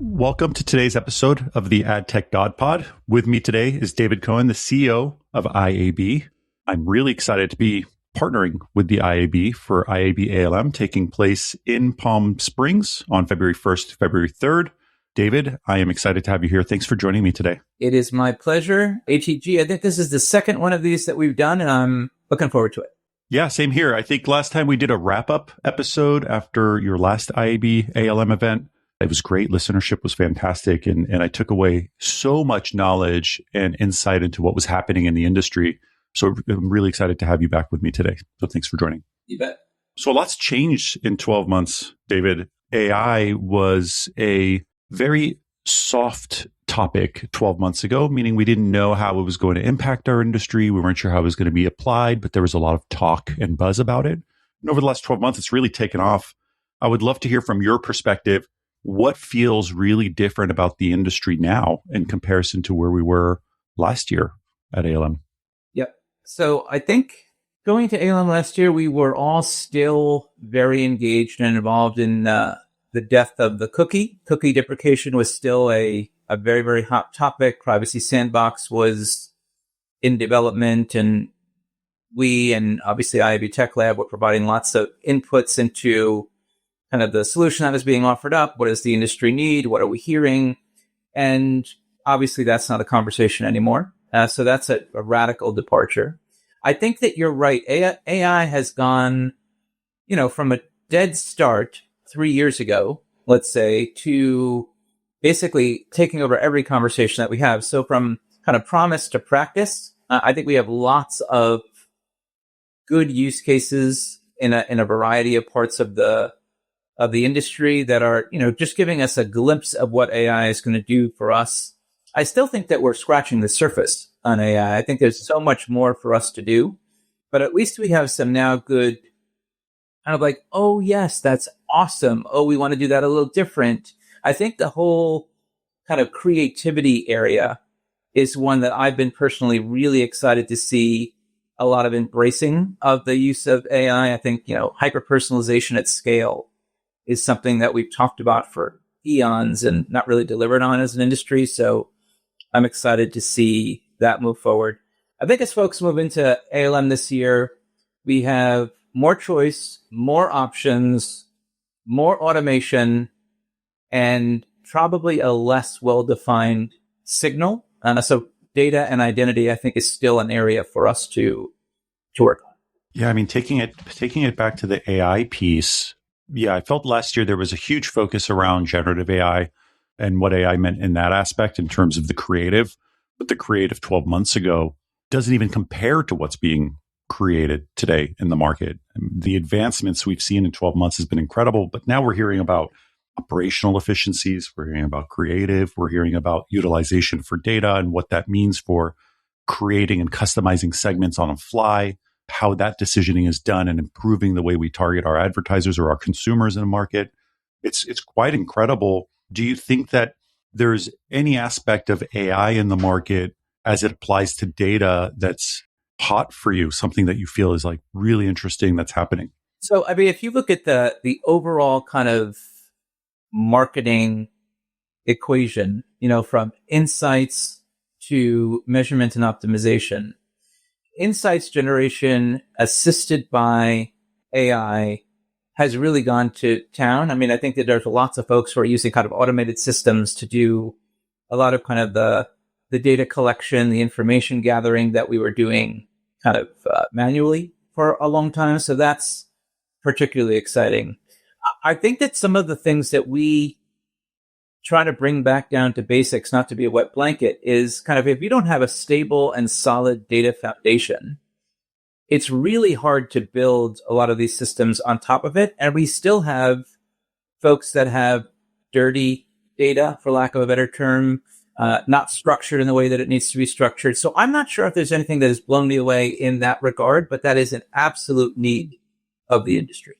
Welcome to today's episode of the AdTechGod Pod. With me today is David Cohen, the CEO of IAB. I'm really excited to be partnering with the IAB for IAB ALM taking place in Palm Springs on February 1st to February 3rd. David, I am excited to have you here. Thanks for joining me today. It is my pleasure. ATG, I think this is the second one of these that we've done, and I'm looking forward to it. Yeah, same here. I think last time we did a wrap-up episode after your last IAB ALM event. It was great. Listenership was fantastic. And I took away so much knowledge and insight into what was happening in the industry. So I'm really excited to have you back with me today. So thanks for joining. You bet. So a lot's changed in 12 months, David. AI was a very soft topic 12 months ago, meaning we didn't know how it was going to impact our industry. We weren't sure how it was going to be applied, but there was a lot of talk and buzz about it. And over the last 12 months, it's really taken off. I would love to hear from your perspective. What feels really different about the industry now in comparison to where we were last year at ALM? Yep. So I think going to ALM last year, we were all still very engaged and involved in the death of the cookie. Cookie deprecation was still a very, very hot topic. Privacy Sandbox was in development, and we and obviously IAB Tech Lab were providing lots of inputs into kind of the solution that is being offered up. What does the industry need? What are we hearing? And obviously that's not a conversation anymore. So that's a radical departure. I think that you're right. AI has gone, from a dead start 3 years ago, let's say, to basically taking over every conversation that we have. So from kind of promise to practice, I think we have lots of good use cases in a variety of parts of the industry that are, just giving us a glimpse of what AI is going to do for us. I still think that we're scratching the surface on AI. I think there's so much more for us to do, but at least we have some now good kind of like, oh yes, that's awesome. Oh, we want to do that a little different. I think the whole kind of creativity area is one that I've been personally really excited to see a lot of embracing of the use of AI. I think, hyper-personalization at scale is something that we've talked about for eons and not really delivered on as an industry. So I'm excited to see that move forward. I think as folks move into ALM this year, we have more choice, more options, more automation, and probably a less well-defined signal. So data and identity, I think, is still an area for us to work on. Yeah, I mean, taking it back to the AI piece. Yeah, I felt last year there was a huge focus around generative AI and what AI meant in that aspect in terms of the creative. But the creative 12 months ago doesn't even compare to what's being created today in the market. The advancements we've seen in 12 months has been incredible. But now we're hearing about operational efficiencies. We're hearing about creative. We're hearing about utilization for data and what that means for creating and customizing segments on a fly, how that decisioning is done and improving the way we target our advertisers or our consumers in the market. It's quite incredible. Do you think that there's any aspect of AI in the market as it applies to data that's hot for you, something that you feel is like really interesting that's happening? So, I mean, if you look at the overall kind of marketing equation, from insights to measurement and optimization, insights generation assisted by AI has really gone to town. I mean, I think that there's lots of folks who are using kind of automated systems to do a lot of kind of the data collection, the information gathering that we were doing kind of manually for a long time. So that's particularly exciting. I think that some of the things that we try to bring back down to basics, not to be a wet blanket, is kind of if you don't have a stable and solid data foundation, it's really hard to build a lot of these systems on top of it. And we still have folks that have dirty data, for lack of a better term, not structured in the way that it needs to be structured. So I'm not sure if there's anything that has blown me away in that regard, but that is an absolute need of the industry.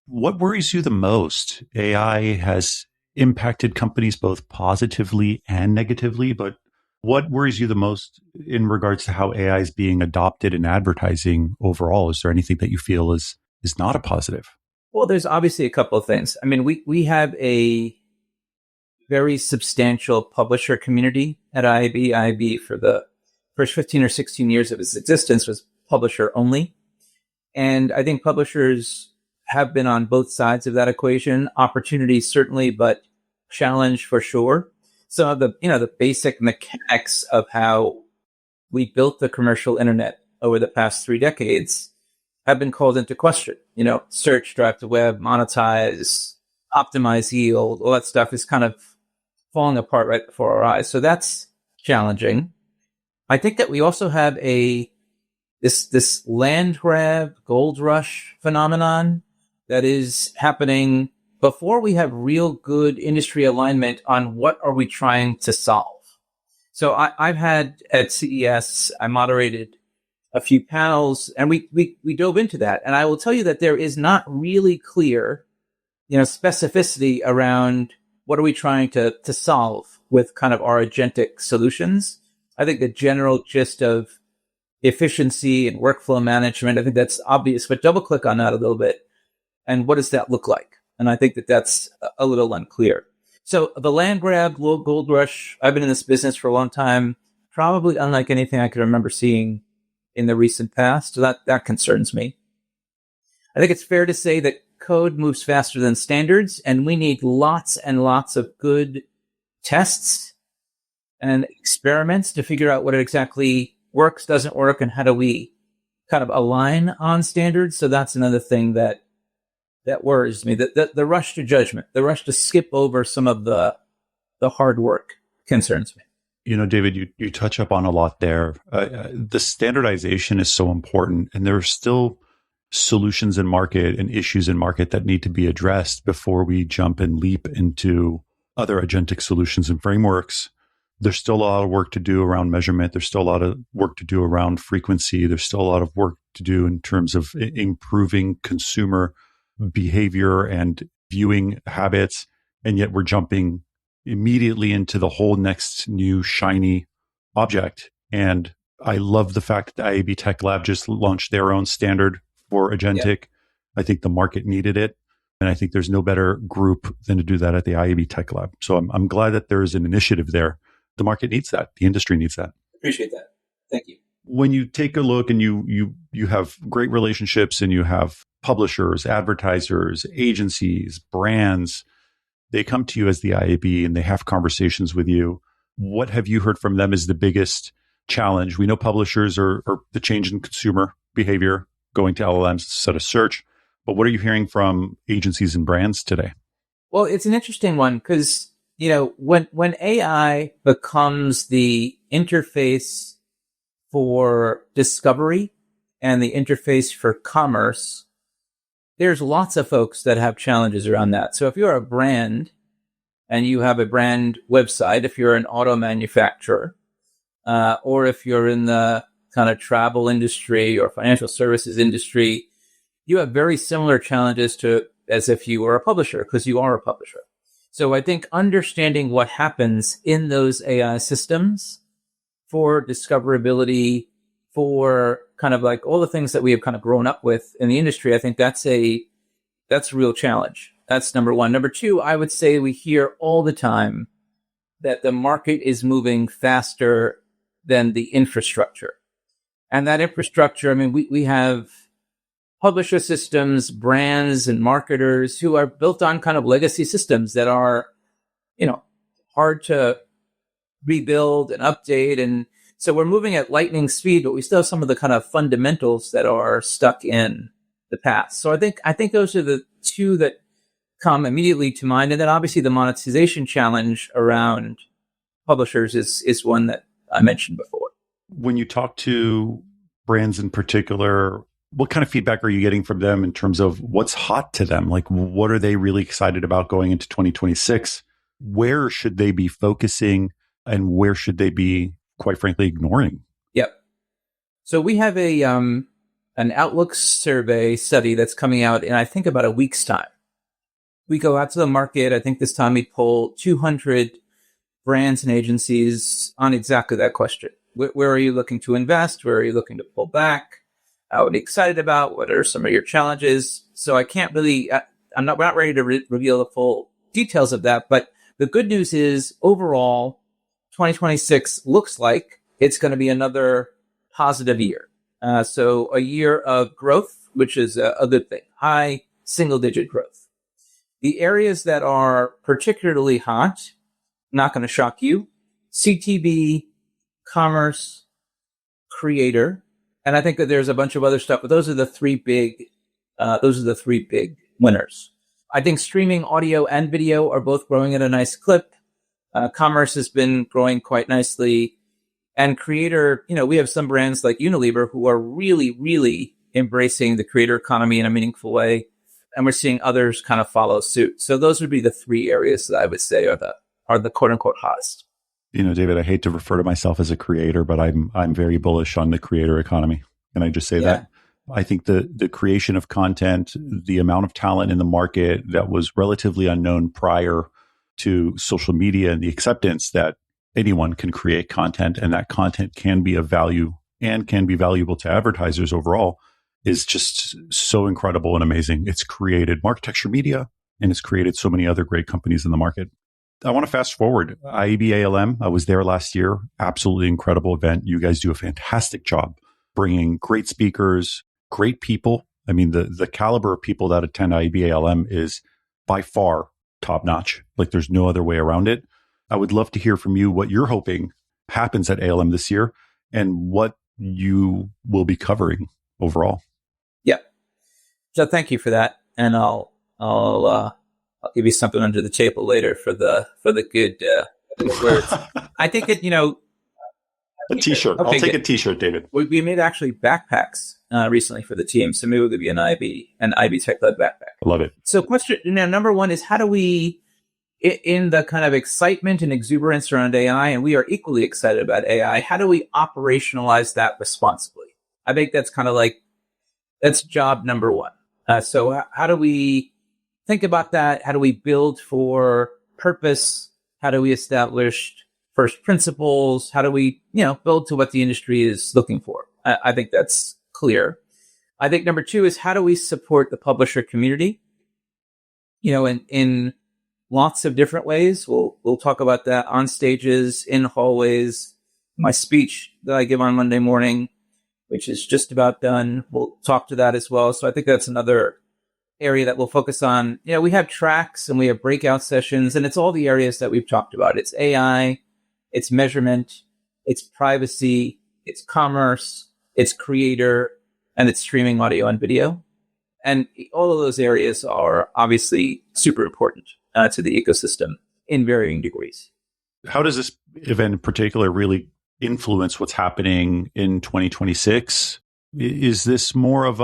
What worries you the most? AI has impacted companies both positively and negatively, but what worries you the most in regards to how AI is being adopted in advertising overall? Is there anything that you feel is not a positive? Well, there's obviously a couple of things. I mean, we have a very substantial publisher community at IAB. IAB for the first 15 or 16 years of its existence was publisher only. And I think publishers have been on both sides of that equation. Opportunities certainly, but challenge for sure. Some of the basic mechanics of how we built the commercial internet over the past 3 decades have been called into question. Search, drive to web, monetize, optimize yield, all that stuff is kind of falling apart right before our eyes. So that's challenging. I think that we also have this land grab, gold rush phenomenon that is happening before we have real good industry alignment on what are we trying to solve. So I've had at CES, I moderated a few panels and we dove into that. And I will tell you that there is not really clear, specificity around what are we trying to solve with kind of our agentic solutions. I think the general gist of efficiency and workflow management, I think that's obvious, but double click on that a little bit. And what does that look like? And I think that that's a little unclear. So the land grab, gold rush, I've been in this business for a long time, probably unlike anything I can remember seeing in the recent past. So that concerns me. I think it's fair to say that code moves faster than standards, and we need lots and lots of good tests and experiments to figure out what exactly works, doesn't work, and how do we kind of align on standards. So that's another thing that worries me. The rush to judgment, the rush to skip over some of the hard work concerns me. David, you touch up on a lot there. The standardization is so important, and there are still solutions in market and issues in market that need to be addressed before we jump and leap into other agentic solutions and frameworks. There's still a lot of work to do around measurement. There's still a lot of work to do around frequency. There's still a lot of work to do in terms of improving consumer behavior and viewing habits. And yet we're jumping immediately into the whole next new shiny object. And I love the fact that the IAB Tech Lab just launched their own standard for agentic. Yeah. I think the market needed it. And I think there's no better group than to do that at the IAB Tech Lab. So I'm glad that there is an initiative there. The market needs that. The industry needs that. Appreciate that. Thank you. When you take a look and you have great relationships and you have publishers, advertisers, agencies, brands, they come to you as the IAB and they have conversations with you. What have you heard from them is the biggest challenge? We know publishers are the change in consumer behavior, going to LLMs instead of search. But what are you hearing from agencies and brands today? Well, it's an interesting one because, when AI becomes the interface for discovery and the interface for commerce, there's lots of folks that have challenges around that. So if you're a brand and you have a brand website, if you're an auto manufacturer, or if you're in the kind of travel industry or financial services industry, you have very similar challenges to as if you were a publisher, because you are a publisher. So I think understanding what happens in those AI systems for discoverability, for kind of like all the things that we have kind of grown up with in the industry, I think that's a real challenge. That's number one. Number two, I would say we hear all the time that the market is moving faster than the infrastructure. And that infrastructure, I mean, we have publisher systems, brands, and marketers who are built on kind of legacy systems that are, hard to rebuild and update. And so we're moving at lightning speed, but we still have some of the kind of fundamentals that are stuck in the past. So I think those are the two that come immediately to mind. And then obviously the monetization challenge around publishers is one that I mentioned before. When you talk to brands in particular, what kind of feedback are you getting from them in terms of what's hot to them? Like, what are they really excited about going into 2026? Where should they be focusing and where should they be, quite frankly, ignoring? Yep. So we have an Outlook survey study that's coming out in, I think, about a week's time. We go out to the market. I think this time we poll 200 brands and agencies on exactly that question. Where are you looking to invest? Where are you looking to pull back? What are you excited about? What are some of your challenges? So I can't really, we're not ready to reveal the full details of that, but The good news is overall, 2026 looks like it's going to be another positive year. So a year of growth, which is a good thing, high single-digit growth. The areas that are particularly hot, not going to shock you, CTV, commerce, creator, and I think that there's a bunch of other stuff, but those are the three big winners. I think streaming audio and video are both growing at a nice clip. Commerce has been growing quite nicely. And creator, we have some brands like Unilever who are really, really embracing the creator economy in a meaningful way. And we're seeing others kind of follow suit. So those would be the three areas that I would say are the quote unquote hottest. David, I hate to refer to myself as a creator, but I'm very bullish on the creator economy. Can I just say that? I think the creation of content, the amount of talent in the market that was relatively unknown prior to social media, and the acceptance that anyone can create content and that content can be of value and can be valuable to advertisers overall is just so incredible and amazing. It's created Marketecture Media and it's created so many other great companies in the market. I want to fast forward. IAB ALM, I was there last year. Absolutely incredible event. You guys do a fantastic job bringing great speakers, great people. I mean, the caliber of people that attend IAB ALM is by far top notch. Like there's no other way around it. I would love to hear from you what you're hoping happens at ALM this year and what you will be covering overall. Yeah. So thank you for that. And I'll give you something under the table later for the good words. I think it, a t-shirt. Okay, I'll take a t-shirt, David. We made actually backpacks recently for the team. So maybe we'll give you an IB AdTechGod backpack. I love it. So question number one is how do we, in the kind of excitement and exuberance around AI, and we are equally excited about AI, how do we operationalize that responsibly? I think that's kind of that's job number one. So how do we think about that? How do we build for purpose? How do we establish first principles? How do we, build to what the industry is looking for? I think that's clear. I think number two is how do we support the publisher community? In lots of different ways. We'll talk about that on stages, in hallways. My speech that I give on Monday morning, which is just about done, we'll talk to that as well. So I think that's another area that we'll focus on. We have tracks and we have breakout sessions, and it's all the areas that we've talked about. It's AI, it's measurement, it's privacy, it's commerce, it's creator, and it's streaming audio and video. And all of those areas are obviously super important to the ecosystem in varying degrees. How does this event in particular really influence what's happening in 2026? Is this more of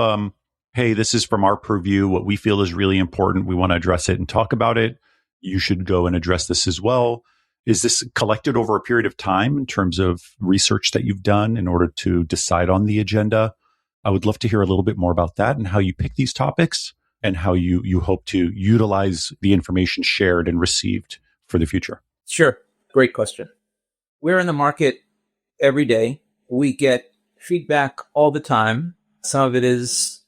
hey, this is from our purview, what we feel is really important, we want to address it and talk about it, you should go and address this as well? Is this collected over a period of time in terms of research that you've done in order to decide on the agenda? I would love to hear a little bit more about that and how you pick these topics and how you hope to utilize the information shared and received for the future. Sure. Great question. We're in the market every day. We get feedback all the time. Some of it is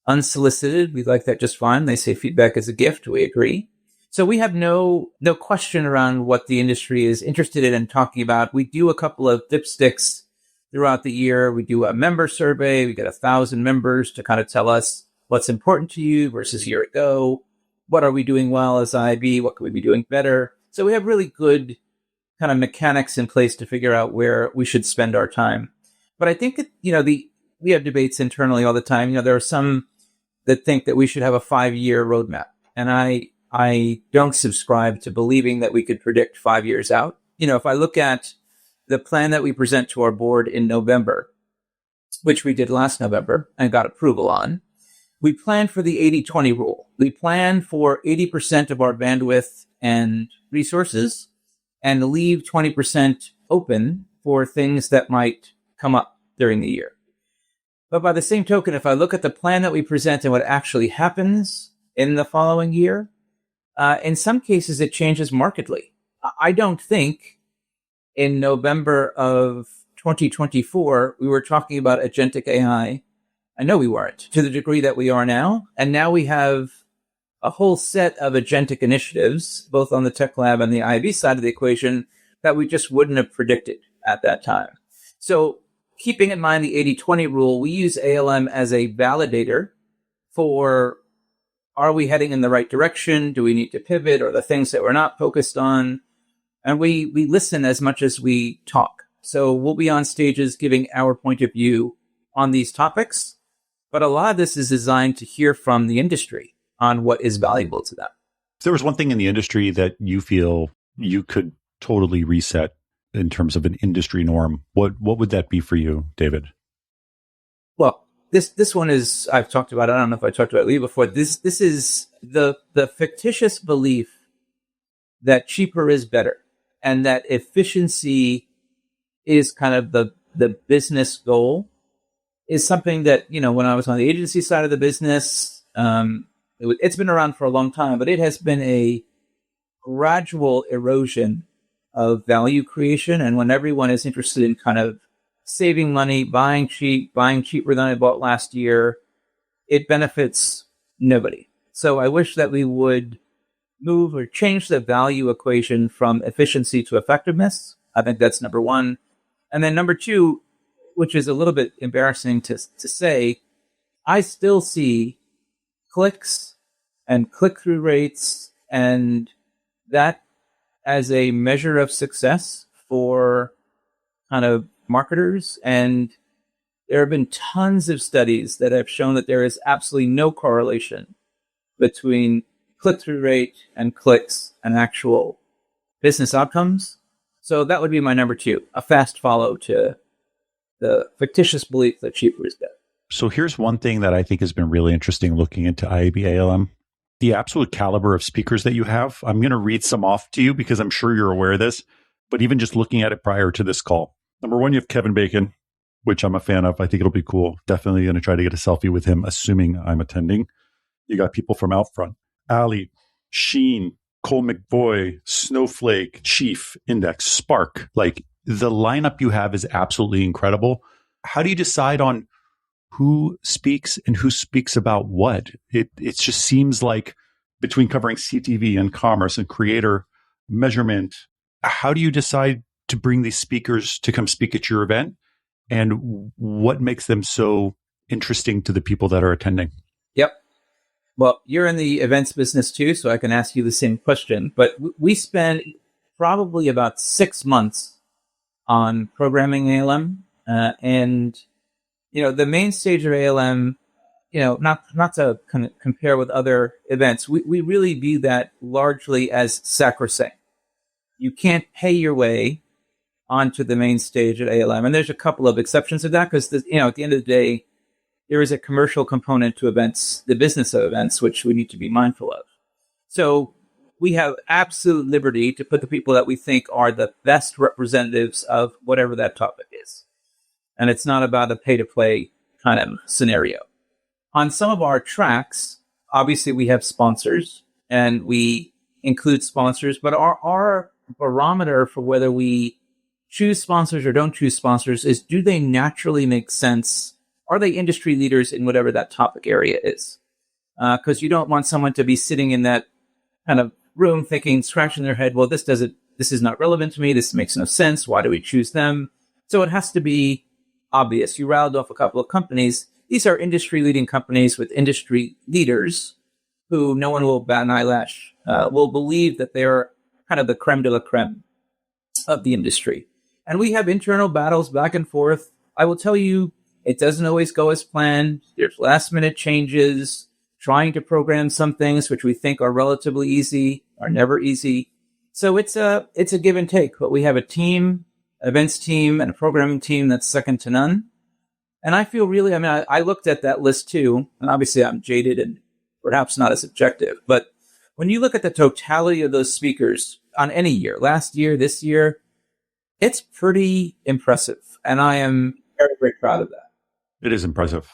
unsolicited. We like that just fine. They say feedback is a gift. We agree. So we have no question around what the industry is interested in and talking about. We do a couple of dipsticks throughout the year. We do a member survey. We get 1,000 members to kind of tell us what's important to you versus a year ago. What are we doing well as IB? What could we be doing better? So we have really good kind of mechanics in place to figure out where we should spend our time. But I think that, we have debates internally all the time. There are some that think that we should have a 5-year roadmap. And I don't subscribe to believing that we could predict 5 years out. If I look at the plan that we present to our board in November, which we did last November and got approval on, we plan for the 80-20 rule. We plan for 80% of our bandwidth and resources and leave 20% open for things that might come up during the year. But by the same token, if I look at the plan that we present and what actually happens in the following year, in some cases it changes markedly. I don't think in November of 2024, we were talking about agentic AI. I know we weren't to the degree that we are now. And now we have a whole set of agentic initiatives, both on the tech lab and the IAB side of the equation, that we just wouldn't have predicted at that time. So keeping in mind the 80-20 rule, we use ALM as a validator for, are we heading in the right direction? Do we need to pivot? Or the things that we're not focused on? And we listen as much as we talk. So we'll be on stages giving our point of view on these topics. But a lot of this is designed to hear from the industry on what is valuable to them. If there was one thing in the industry that you feel you could totally reset in terms of an industry norm, what would that be for you, David? Well, this one is, I've talked about, I don't know if I talked about it before. This is the fictitious belief that cheaper is better and that efficiency is kind of the business goal is something that, when I was on the agency side of the business, it's been around for a long time, but it has been a gradual erosion of value creation. And when everyone is interested in kind of saving money, buying cheaper than I bought last year, it benefits nobody. So I wish that we would move or change the value equation from efficiency to effectiveness. I think that's number one. And then number two, which is a little bit embarrassing to say, I still see clicks and click-through rates and that as a measure of success for kind of marketers. And there have been tons of studies that have shown that there is absolutely no correlation between click-through rate and clicks and actual business outcomes. So that would be my number two, a fast follow to the fictitious belief that cheaper is better. So here's one thing that I think has been really interesting looking into IAB ALM. The absolute caliber of speakers that you have. I'm going to read some off to you because I'm sure you're aware of this, but even just looking at it prior to this call. Number one, you have Kevin Bacon, which I'm a fan of. I think it'll be cool. Definitely going to try to get a selfie with him, assuming I'm attending. You got people from Outfront, Ali, Sheen, Cole McVoy, Snowflake, Chief, Index, Spark. Like the lineup you have is absolutely incredible. How do you decide on who speaks and who speaks about what? It just seems like between covering CTV and commerce and creator measurement, how do you decide to bring these speakers to come speak at your event? And what makes them so interesting to the people that are attending? Yep. Well, you're in the events business too, so I can ask you the same question. But we spend probably about 6 months on programming ALM. And the main stage of ALM, not to compare with other events, we really view that largely as sacrosanct. You can't pay your way onto the main stage at ALM. And there's a couple of exceptions to that because, at the end of the day, there is a commercial component to events, the business of events, which we need to be mindful of. So we have absolute liberty to put the people that we think are the best representatives of whatever that topic is. And it's not about a pay-to-play kind of scenario. On some of our tracks, obviously we have sponsors and we include sponsors, but our barometer for whether we choose sponsors or don't choose sponsors is, do they naturally make sense? Are they industry leaders in whatever that topic area is? Because you don't want someone to be sitting in that kind of room thinking, scratching their head, well, this is not relevant to me. This makes no sense. Why do we choose them? So it has to be obvious. You rattled off a couple of companies. These are industry leading companies with industry leaders who no one will bat an eyelash, will believe that they're kind of the creme de la creme of the industry. And we have internal battles back and forth. I will tell you, it doesn't always go as planned. There's last minute changes. Trying to program some things which we think are relatively easy are never easy. So it's a give and take, but we have a team, events team, and a programming team that's second to none. And I feel really, I looked at that list too, and obviously I'm jaded and perhaps not as objective, but when you look at the totality of those speakers on any year, last year, this year, it's pretty impressive. And I am very, very proud of that. It is impressive.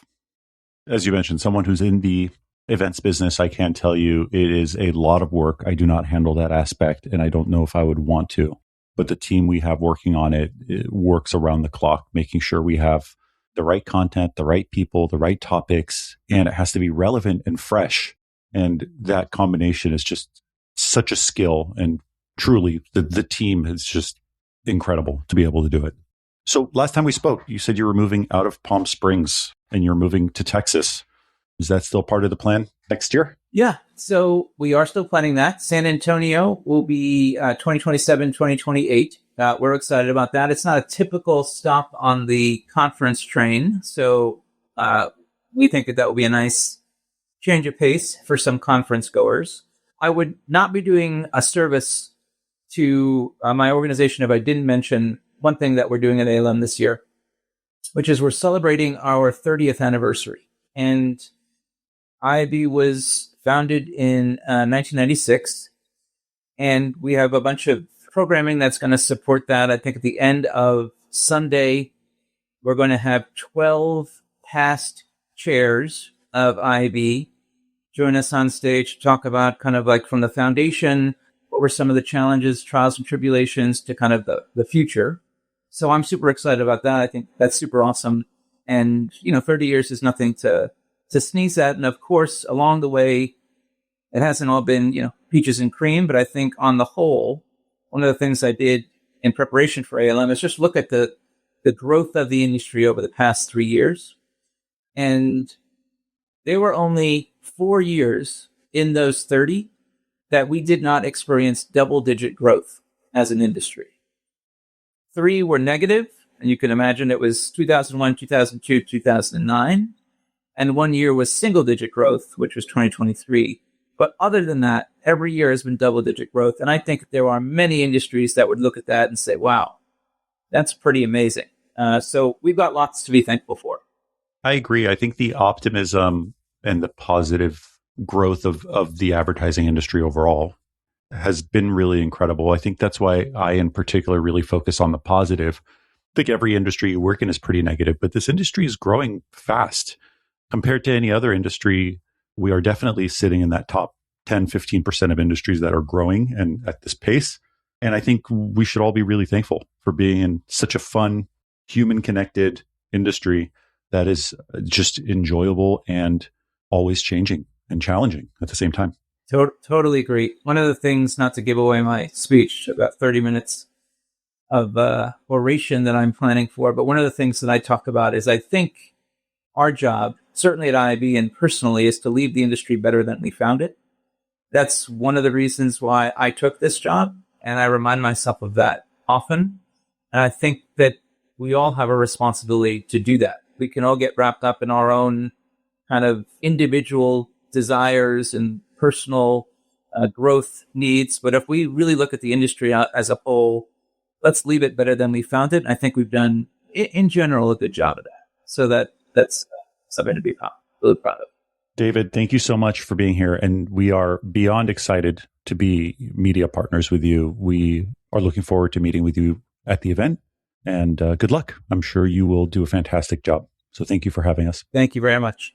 As you mentioned, someone who's in the events business, I can tell you it is a lot of work. I do not handle that aspect, and I don't know if I would want to. But the team we have working on it works around the clock, making sure we have the right content, the right people, the right topics, and it has to be relevant and fresh. And that combination is just such a skill. And truly, the team is just incredible to be able to do it. So last time we spoke, you said you were moving out of Palm Springs and you're moving to Texas. Is that still part of the plan next year? Yeah. So we are still planning that. San Antonio will be 2027, 2028. We're excited about that. It's not a typical stop on the conference train. So we think that will be a nice change of pace for some conference goers. I would not be doing a service to my organization if I didn't mention one thing that we're doing at ALM this year, which is we're celebrating our 30th anniversary. And IAB was founded in 1996, and we have a bunch of programming that's going to support that. I think at the end of Sunday, we're going to have 12 past chairs of IAB join us on stage to talk about kind of like from the foundation, what were some of the challenges, trials, and tribulations to kind of the future. So I'm super excited about that. I think that's super awesome. And, 30 years is nothing to sneeze at. And of course, along the way, it hasn't all been, peaches and cream. But I think on the whole, one of the things I did in preparation for ALM is just look at the growth of the industry over the past 3 years. And there were only 4 years in those 30 that we did not experience double-digit growth as an industry. 3 were negative, and you can imagine it was 2001, 2002, 2009. And 1 year was single-digit growth, which was 2023. But other than that, every year has been double-digit growth. And I think there are many industries that would look at that and say, wow, that's pretty amazing. So we've got lots to be thankful for. I agree. I think the optimism and the positive growth of the advertising industry overall has been really incredible. I think that's why I, in particular, really focus on the positive. I think every industry you work in is pretty negative, but this industry is growing fast. Compared to any other industry, we are definitely sitting in that top 10, 15% of industries that are growing and at this pace. And I think we should all be really thankful for being in such a fun, human-connected industry that is just enjoyable and always changing and challenging at the same time. Totally agree. One of the things, not to give away my speech, about 30 minutes of oration that I'm planning for, but one of the things that I talk about is I think our job, certainly at IAB and personally, is to leave the industry better than we found it. That's one of the reasons why I took this job, and I remind myself of that often. And I think that we all have a responsibility to do that. We can all get wrapped up in our own kind of individual desires and personal growth needs. But if we really look at the industry as a whole, let's leave it better than we found it. I think we've done, in general, a good job of that. So that's something to be really proud of. David, thank you so much for being here. And we are beyond excited to be media partners with you. We are looking forward to meeting with you at the event. And good luck. I'm sure you will do a fantastic job. So thank you for having us. Thank you very much.